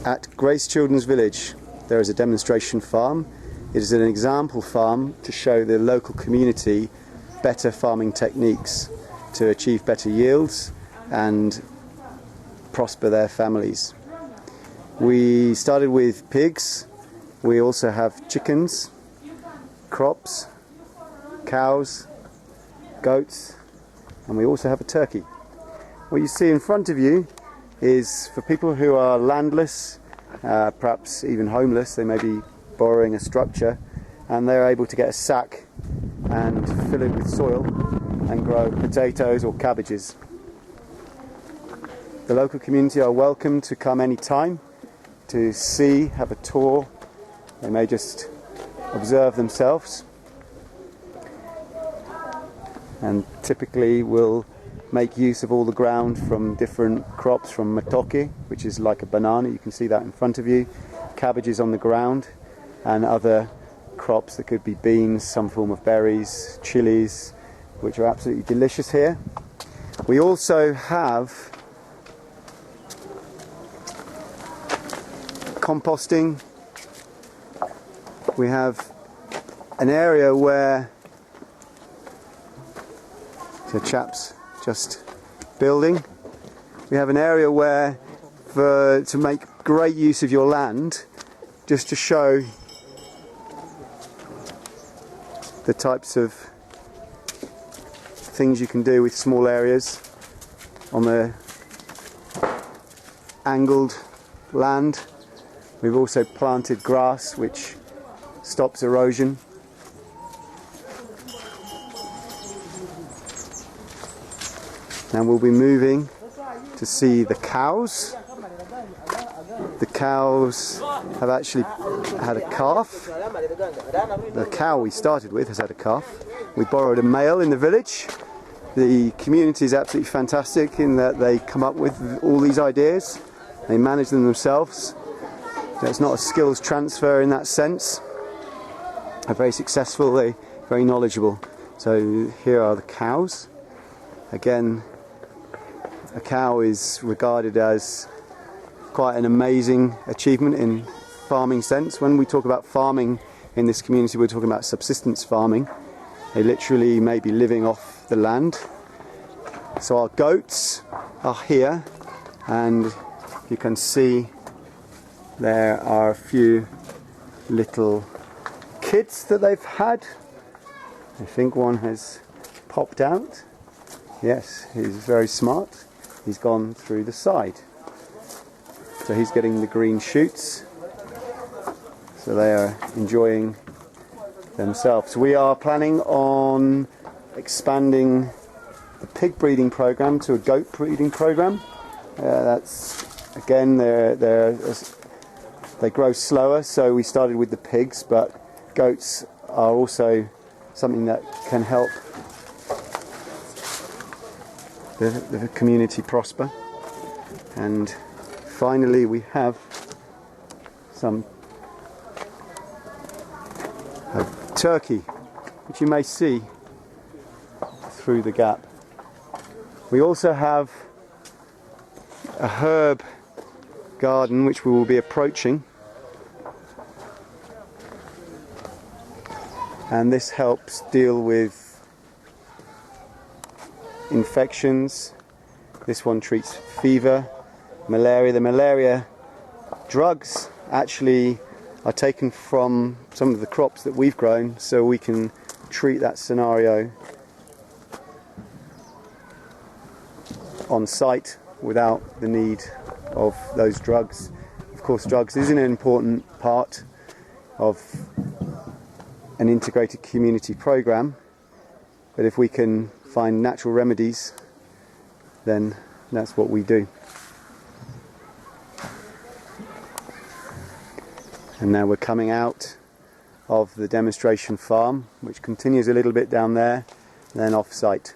At Grace Children's Village there is a demonstration farm. It is an example farm to show the local community better farming techniques to achieve better yields and prosper their families. We started with pigs. We also have chickens, crops, cows, goats, and we also have a turkey. What you see in front of you is for people who are landless, perhaps even homeless. They may be borrowing a structure and they're able to get a sack and fill it with soil and grow potatoes or cabbages. The local community are welcome to come any time to see, have a tour. They may just observe themselves, and typically will make use of all the ground from different crops, from matoke, which is like a banana, you can see that in front of you, cabbages on the ground, and other crops that could be beans, some form of berries, chilies, which are absolutely delicious here. We also have composting. We have an area where the chaps just building. We have an area where to make great use of your land, just to show the types of things you can do with small areas on the angled land. We've also planted grass which stops erosion. And we'll be moving to see the cows. The cows have actually had a calf. The cow we started with has had a calf. We borrowed a male in the village. The community is absolutely fantastic in that they come up with all these ideas. They manage them themselves. It's not a skills transfer in that sense. They're very successful, they're very knowledgeable. So here are the cows. Again, a cow is regarded as quite an amazing achievement in farming sense. When we talk about farming in this community, we're talking about subsistence farming. They literally may be living off the land. So our goats are here, and you can see there are a few little kids that they've had. I think one has popped out. Yes, he's very smart. He's gone through the side. So he's getting the green shoots. So they are enjoying themselves. We are planning on expanding the pig breeding program to a goat breeding program. That's again, they grow slower, so we started with the pigs, but goats are also something that can help the community prosper. And finally we have some turkey, which you may see through the gap. We also have a herb garden which we will be approaching, and this helps deal with infections. This one treats fever, malaria. The malaria drugs actually are taken from some of the crops that we've grown, so we can treat that scenario on site without the need of those drugs. Of course, drugs is an important part of an integrated community program, but if we can find natural remedies, then that's what we do. And now we're coming out of the demonstration farm, which continues a little bit down there, and then off site.